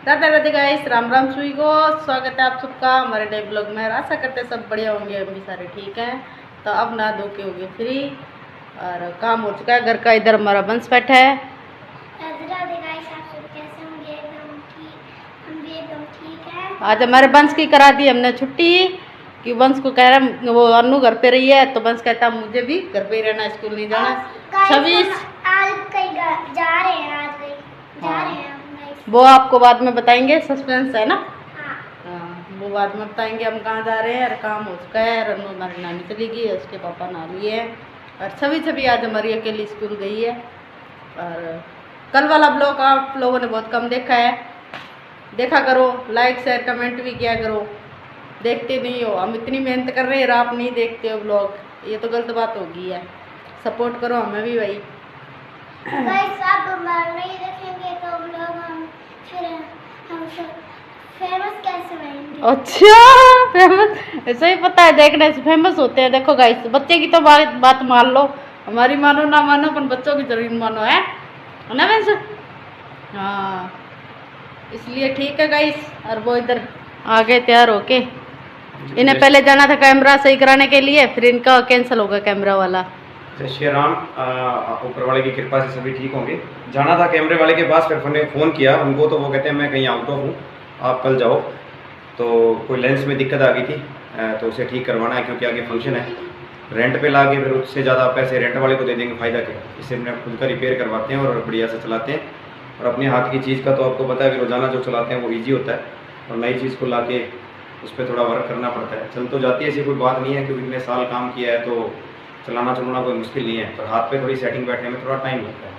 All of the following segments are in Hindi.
राधे राधे गाइस, राम राम सुई को स्वागत है आप सबका हमारे नए ब्लॉग में। आशा करते हैं सब बढ़िया होंगे, हम भी सारे ठीक हैं। तो अब नहा धो के हो गए फ्री और काम हो चुका है घर का। इधर हमारा बंस बैठा है। राधे राधे गाइस, आप सब कैसे होंगे? एकदम ठीक, हम भी एकदम ठीक हैं। आज हमारे बंस की करा दी हमने छुट्टी कि वंश को कह रहा वो अनु घर पे रही है, तो वंश कहता मुझे भी घर पे ही रहना, स्कूल नहीं जाना। 26 आज कहीं जा रहे हैं, आज कहीं जा रहे हैं। वो आपको बाद में बताएंगे, सस्पेंस है ना। हाँ, वो बाद में बताएंगे हम कहाँ जा रहे हैं। और काम हो चुका है, रनु हमारी नानी चली गई है, उसके पापा नहा लिए हैं। और छवि आज हमारी अकेली स्कूल गई है। और कल वाला ब्लॉग आप लोगों ने बहुत कम देखा है, देखा करो, लाइक शेयर कमेंट भी किया करो। देखते नहीं हो, हम इतनी मेहनत कर रहे हैं और आप नहीं देखते हो ब्लॉग, ये तो गलत बात होगी है। सपोर्ट करो हमें भी भाई। गाइस आप नहीं देखेंगे तो लोग हम फेमस कैसे बनेंगे? अच्छा फेमस, ऐसा ही पता है, देखने से फेमस होते हैं। देखो गाइस, बच्चे की तो बात मान लो, हमारी मानो ना मानो, पर बच्चों की जरूर मानो है ना वैसे। हाँ, इसलिए ठीक है गाइस। और वो इधर आ गए तैयार होके। इन्हें पहले जाना था कैमरा सही कराने के लिए, फिर इनका कैंसिल होगा कैमरा वाला। जय श्री राम। ऊपर वाले की कृपा से सभी ठीक होंगे। जाना था कैमरे वाले के पास, फिर मैंने फ़ोन किया उनको, तो वो कहते हैं मैं कहीं आउट ऑफ हूँ, आप कल जाओ। तो कोई लेंस में दिक्कत आ गई थी, तो उसे ठीक करवाना है, क्योंकि आगे फंक्शन है। रेंट पे ला के फिर उससे ज़्यादा पैसे रेंट वाले को दे देंगे, फ़ायदा क्या। इससे अपने खुद का रिपेयर करवाते हैं और बढ़िया से चलाते हैं। और अपने हाथ की चीज़ का तो आपको पता है कि रोज़ाना जो चलाते हैं वो ईजी होता है, और नई चीज़ को ला के उस पर थोड़ा वर्क करना पड़ता है। चल तो जाती है, ऐसी कोई बात नहीं है, क्योंकि इतने साल काम किया है तो चलाना चलाना कोई मुश्किल नहीं है। पर हाथ पे थोड़ी सेटिंग बैठने में थोड़ा टाइम लगता है।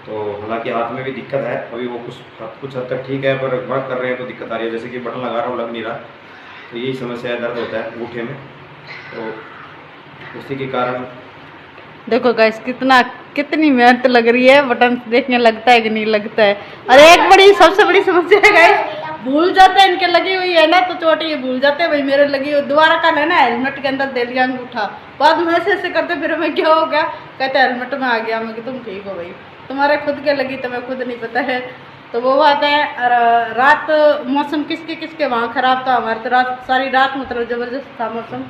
तो हालांकि हाथ में भी दिक्कत है, अभी वो कुछ हद तक ठीक है, पर वर्क कर रहे हैं तो दिक्कत आ रही है। जैसे कि बटन लगा रहा हूँ, लग नहीं रहा, तो यही समस्या है, दर्द होता है अंगूठे में, तो उसी के कारण। देखो गाइस, कितनी मेहनत लग रही है, बटन देखने लगता है कि नहीं लगता है। और एक बड़ी सबसे बड़ी समस्या है गाइस, भूल जाते हैं। इनके लगी हुई है ना तो चोटी ये भूल जाते हैं। भाई मेरे लगी हुई, दोबारा कल है ना हेलमेट के अंदर दे लिया अंगूठा, बाद में ऐसे करते फिर मैं क्या हो गया, कहते हेलमेट में आ गया। मैं कि तुम ठीक हो भाई, तुम्हारे खुद के लगी तो मैं खुद नहीं पता है। तो वो बात है। और रात मौसम किसके वहाँ ख़राब था, हमारे तो रात सारी रात मतलब ज़बरदस्त था मौसम।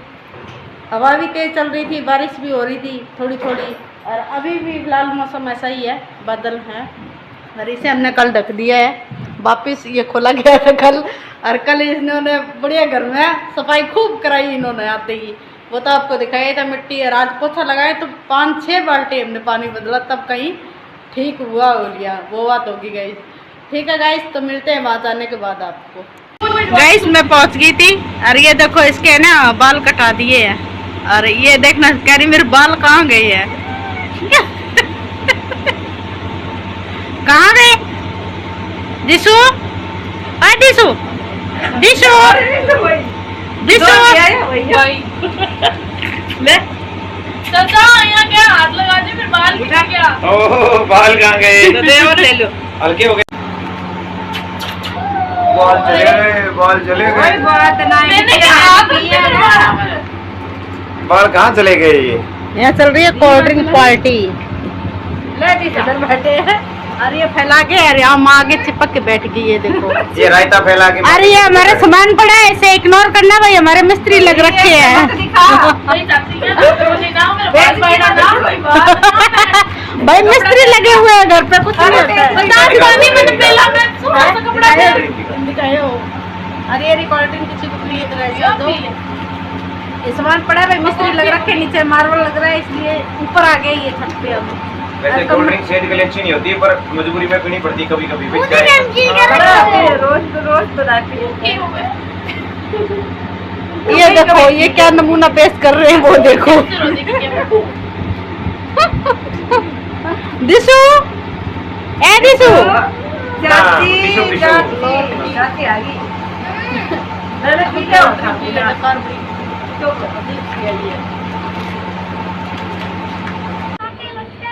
हवा भी तेज़ चल रही थी, बारिश भी हो रही थी थोड़ी थोड़ी। और अभी भी फिलहाल मौसम ऐसा ही है, बादल है। और इसे हमने कल ढक दिया है, वापस ये खोला गया था कल। और कल इन्होंने बढ़िया घर में सफाई खूब कराई इन्होंने आते ही, वो तो आपको दिखाया था मिट्टी। और आज पोछा लगाए तो 5-6 बाल्टी हमने पानी बदला, तब कहीं ठीक हुआ हो लिया। वो बात होगी गाइस। ठीक है गाइस, तो मिलते हैं वहाँ जाने के बाद आपको। गाइस मैं पहुँच गई थी, और ये देखो इसके ना बाल कटा दिए हैं। और ये देखना कह रही मेरे बाल कहाँ गए हैं कहाँ गए दिशु, दिशु दिशु दिशु ले चाचा यहाँ क्या हाथ लगा दे, फिर बाल गिरा क्या? ओह, बाल कहाँ गए? तो दे और ले लो, हल्के हो गए। बाल चले गए, बाल चले कोई गए। बात नहीं। मैंने क्या हाथ रखा? बाल कहाँ चले गए? यहाँ चल रही है कोल्ड ड्रिंक पार्टी, इधर बैठे हैं। और ये फैला के, अरे हम आगे चिपक के बैठ गई है, देखो ये रायता फैला के। अरे ये हमारा सामान पड़ा है, इसे इग्नोर करना भाई, हमारे मिस्त्री लग रखे हैं। भाई मिस्त्री लगे हुए हैं घर पे, कुछ नहीं होता है। अरे ये रिकॉर्डिंग किसी को खरीद रहे हो, ये सामान पड़ा है भाई, मिस्त्री लग रखे, नीचे मार्बल लग रहा है, इसलिए ऊपर आ गए ये छत पे। अब वैसे कोल्ड ड्रिंक सेहत के लिए अच्छी नहीं होती है, पर मजबूरी में पीनी पड़ती कभी कभी। रोज बनाती है। ये देखो ये क्या नमूना पेश कर रहे हैं, वो देखो दिशु, ए दिशु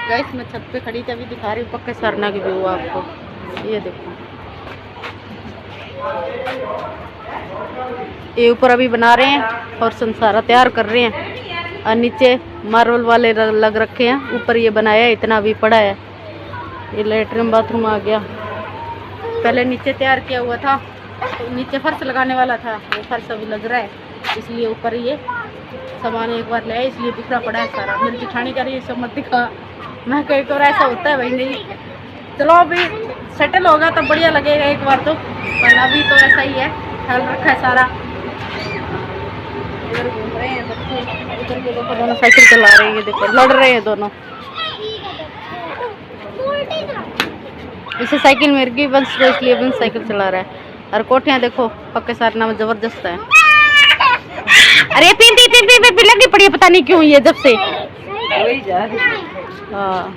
गाइस, मैं छत पे खड़ी थी, अभी दिखा रही हूँ पक्के सरना की व्यू आपको। ये देखो, ये ऊपर अभी बना रहे हैं और संसारा तैयार कर रहे हैं, और नीचे मार्बल वाले लग रखे हैं। ऊपर ये बनाया है, इतना अभी पड़ा है। ये लेटरिन बाथरूम आ गया। पहले नीचे तैयार किया हुआ था, तो नीचे फर्श लगाने वाला था, वो फर्श अभी लग रहा है, इसलिए ऊपर ये सामान एक बार ले आए, इसलिए बिखरा पड़ा है सारा। मेरी जिठानी कह रही है सब मत दिखा, मैं कहीं तो ऐसा होता है भाई नहीं। चलो अभी सेटल होगा तब बढ़िया लगेगा एक बार तो, पर अभी तो ऐसा ही है, ख्याल रखा है सारा। इधर घूम रहे हैं बच्चे, इधर के देखो दोनों साइकिल चला रहे हैं, देखो लड़ रहे हैं दोनों। इसे साइकिल मेरे की बंस को, इसलिए बंस साइकिल चला रहा है। और कोठियाँ देखो पक्के सारना में जबरदस्त है। अरे पी लगी पड़ी है, पता नहीं क्यों ये जब से। हाँ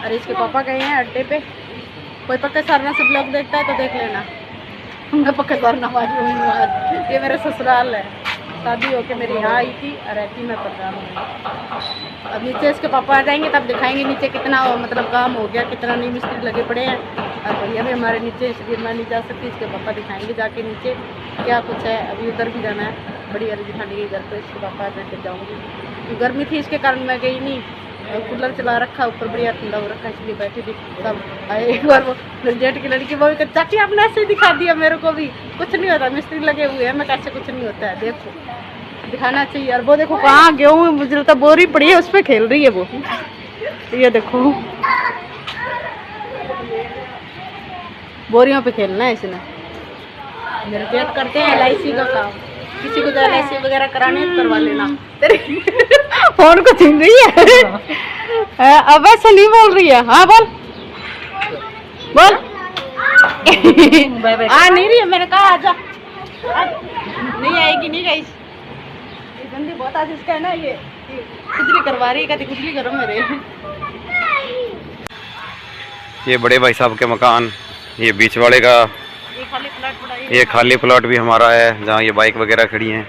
अरे इसके पापा गए हैं अड्डे पे, कोई पक्के सारना से ब्लॉग देखता है तो देख लेना। मैं पक्के सारना वाली हूँ, ये मेरा ससुराल है, शादी होके मेरी यहाँ आई थी और रहती मैं पंजाब में। अब नीचे इसके पापा आ जाएंगे तब दिखाएंगे नीचे कितना मतलब काम हो गया, कितना नहीं मिस्त्री लगे पड़े हैं। और भैया भी हमारे नीचे, इसलिए मैं नहीं जा सकती, इसके पापा दिखाएंगे जाके नीचे क्या कुछ है। अभी उधर भी जाना है, बड़ी वाली दिखाने के घर पे, इसके पापा आ जाके जाऊँगी। गर्मी थी इसके कारण मैं गई नहीं, कूलर चला रखा ऊपर, बढ़िया ठंडा हो रखा, इसलिए बैठी थी। सब आए एक बार, वो जेठ की लड़की वो भी चाची आपने ऐसे ही दिखा दिया मेरे को भी, कुछ नहीं होता, मिस्त्री लगे हुए हैं, मैं कैसे कुछ नहीं होता है, देखो दिखाना चाहिए। और वो देखो कहाँ गेहूँ मुझे लगता बोरी पड़ी है, उस पर खेल रही है वो, ये देखो बोरियों पे खेलना है इसने। मेरे पेट करते हैं LIC का काम, किसी को तो LIC वगैरह कराने तो करवा लेना। तेरे फोन को छीन रही है। अब ऐसे नहीं बोल रही है, हाँ बोल बोल। आ नहीं रही है, मैंने कहा आजा, नहीं आएगी नहीं गाइस, गंदी बहुत आज इसका है ना, ये खुजली करवा रही है, कहती खुजली करो मेरे। ये बड़े भाई साहब के मकान, ये बीच वाले का ये खाली प्लॉट भी हमारा है, जहाँ ये बाइक वगैरह खड़ी हैं।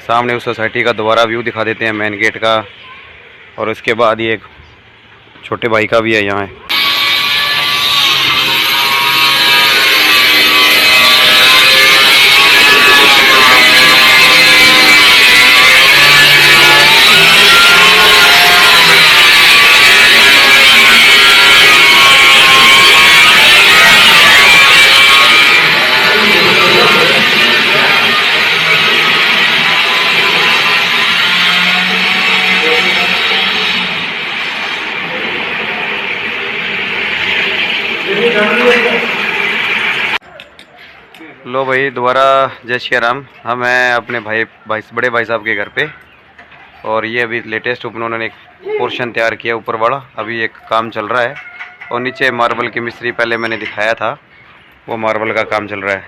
सामने उस सोसाइटी का दोबारा व्यू दिखा देते हैं, मेन गेट का, और उसके बाद ये एक छोटे भाई का भी है यहाँ है। लो भाई दोबारा जय श्री राम। हम हैं अपने बड़े भाई साहब के घर पे, और ये अभी लेटेस्ट उन्होंने एक पोर्शन तैयार किया ऊपर वाला, अभी एक काम चल रहा है। और नीचे मार्बल की मिस्त्री पहले मैंने दिखाया था, वो मार्बल का काम चल रहा है।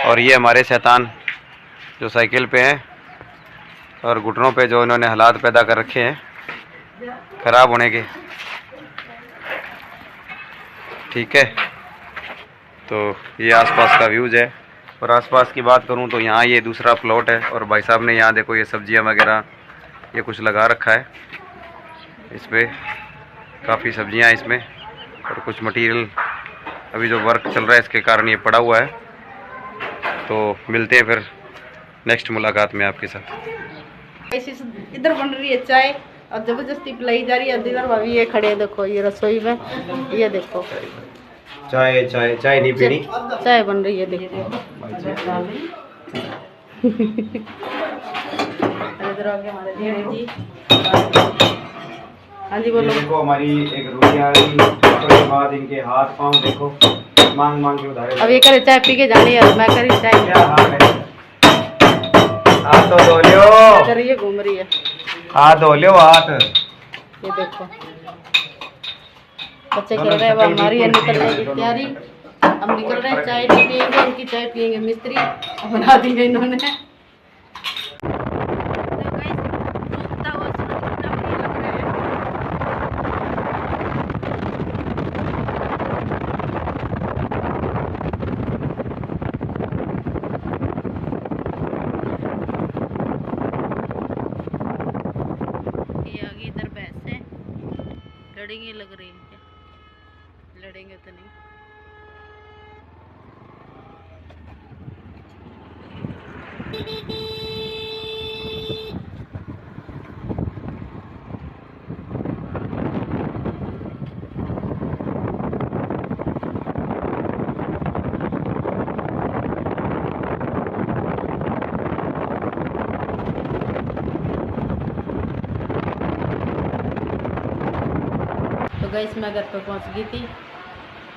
और ये हमारे शैतान जो साइकिल पे हैं और घुटनों पे जो इन्होंने हालात पैदा कर रखे हैं ख़राब होने के, ठीक है। तो ये आसपास का व्यूज़ है। और आसपास की बात करूं तो यहाँ ये दूसरा प्लॉट है, और भाई साहब ने यहाँ देखो ये सब्जियां वगैरह ये कुछ लगा रखा है, इस पर काफ़ी सब्जियां इसमें, और कुछ मटेरियल अभी जो वर्क चल रहा है इसके कारण ये पड़ा हुआ है। तो मिलते हैं फिर नेक्स्ट मुलाकात में आपके साथ। इधर बन रही है चाय और जबरदस्ती पिलाई जा रही है। इधर भाभी ये खड़े हैं, देखो ये रसोई में, ये देखो चाय चाय चाय नहीं पीनी, चाय बन रही है, देखो। इधर आगे हमारे जेठ जी, हाँ जी बोलो। देखो हमारी एक रुपया के बाद इनके हाथ पांव देखो मांग मांग के उधारे। अब ये करे चाय पी के जानी है, मैं करी चाय, क्या हाल है? हाथ तो धो लियो, रही है घूम रही है, हाथ धो लियो हाथ। ये देखो बच्चे खेल रहे हैं, हमारी है निकलने की तैयारी, हम निकल रहे हैं। चाय नहीं पियेंगे, इनकी चाय पियेंगे मिस्त्री, बना दी है इन्होंने। इधर भैंस है, लड़ेंगे लग रही है, क्या लड़ेंगे तो नहीं। गैस मैं घर पे पहुंच गई थी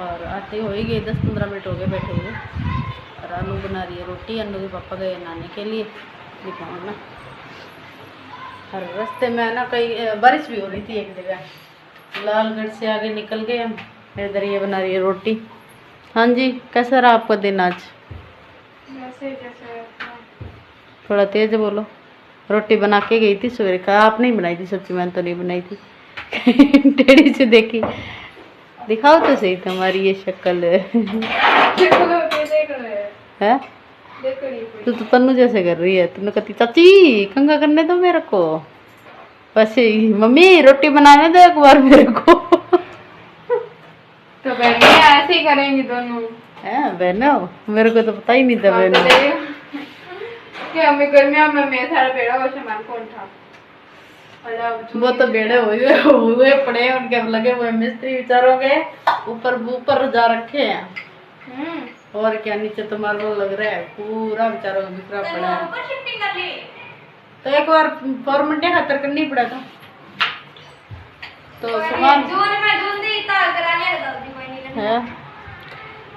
और आते हो ही गए 10-15 मिनट हो गए बैठे हुए। और अनु बना रही है रोटी। अनु के पापा गए नहाने के लिए, दिखाऊँ ना। और रास्ते में ना कई बारिश भी हो रही थी एक जगह, लालगढ़ से आगे निकल गए हम। इधर ये बना रही है रोटी। हाँ जी, कैसा रहा आपका दिन आज? जैसे थोड़ा तेज बोलो। रोटी बना के गई थी सवेरे का, आप नहीं बनाई थी सब्जी? मैंने तो नहीं बनाई थी। टेढ़ी से देखी। दिखाओ तो सही तुम्हारी ये शक्ल है। तू तो तन्नू जैसे कर रही है। तन्नू कहती चाची कंघा करने दो मेरे को। वैसे मम्मी रोटी बनाने दो एक बार मेरे को। तो बहन ऐसे ही करेंगी दोनों। है बहनो, मेरे को तो पता ही नहीं था बहनो। क्या हमें गर्मियों में मैं सारा बेड़ा और सामान कौन था? वो तो बेड़े हुए पड़े हैं, उनके लगे हुए मिस्त्री बेचारों के ऊपर जा रखे हैं। और क्या, नीचे तो मार्बल लग रहा है पूरा, बेचारों का बिखरा पड़ा है। तो एक बार फॉर्मेलिटी खातर करनी पड़ा था। तो सामान है,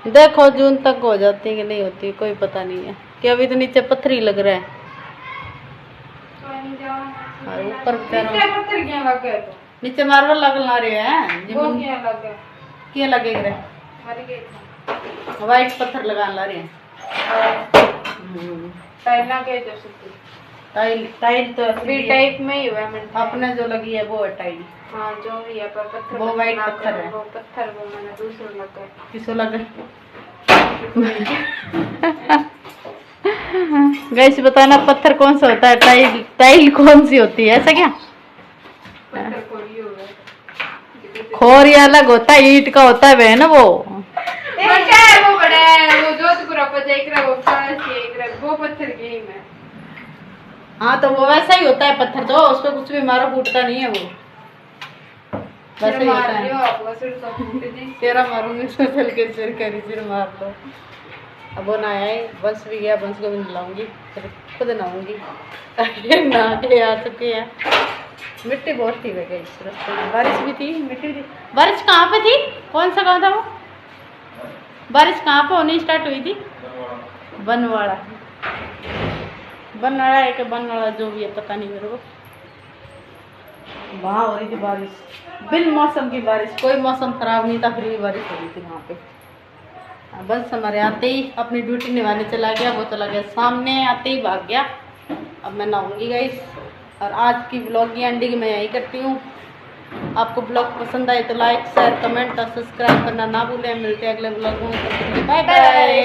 देखो जून तक हो जाती है कि नहीं होती कोई पता नहीं है। कि अभी तो नीचे पत्थर ही लग रहा है और ऊपर नीचे मार्बल लगना रहे हैं। क्या लगे वाइट पत्थर लगा ला रहे हैं। टाइल तो टाइप में ही हुआ है। अपने जो लगी है वो है टाइल। हाँ जो भी है, पर पत्थर वो वाइट पत्थर है। वो पत्थर वो मैंने दूसरा लगा। किसो लगा? गैस बताना पत्थर कौन सा होता है, टाइल कौन सी होती है? ऐसा क्या? पत्थर कोरी होगा। खोरिया अलग होता है, ईंट का होता है बहन वो। वो बड़ा है, वो जोधपुर वो पत्थर गेम है। हाँ तो वो वैसा ही होता है पत्थर, तो उस पर कुछ भी मारो फूटता नहीं है वो। वैसे ही होता है। तेरा मारूंगी चल के सिर करी सिर मार लो। अब वो नहाया है, बस भी गया, बंस को भी नहलाऊंगी, फिर खुद नहाऊंगी। नहा के आ चुके हैं। मिट्टी बहुत थी वैसे इस रास्ते में, बारिश भी थी, मिट्टी भी थी। बारिश कहाँ पे थी? कौन सा गाँव था वो? बारिश कहाँ पे होनी स्टार्ट हुई थी? बनवाड़ा है कि बनवाड़ा, जो भी है पता नहीं मेरे को। वहाँ हो रही थी बारिश, बिन मौसम की बारिश, कोई मौसम खराब नहीं था, फिर भी बारिश हो रही थी वहाँ पे। बस हमारे आते ही अपनी ड्यूटी निभाने चला गया, वो चला गया सामने, आते ही भाग गया। अब मैं नहाऊंगी गाइस। और आज की ब्लॉग की एंडिंग मैं यही करती हूँ। आपको ब्लॉग पसंद आए तो लाइक शेयर कमेंट और सब्सक्राइब करना ना भूलें। मिलते हैं अगले ब्लॉग में। Bye bye.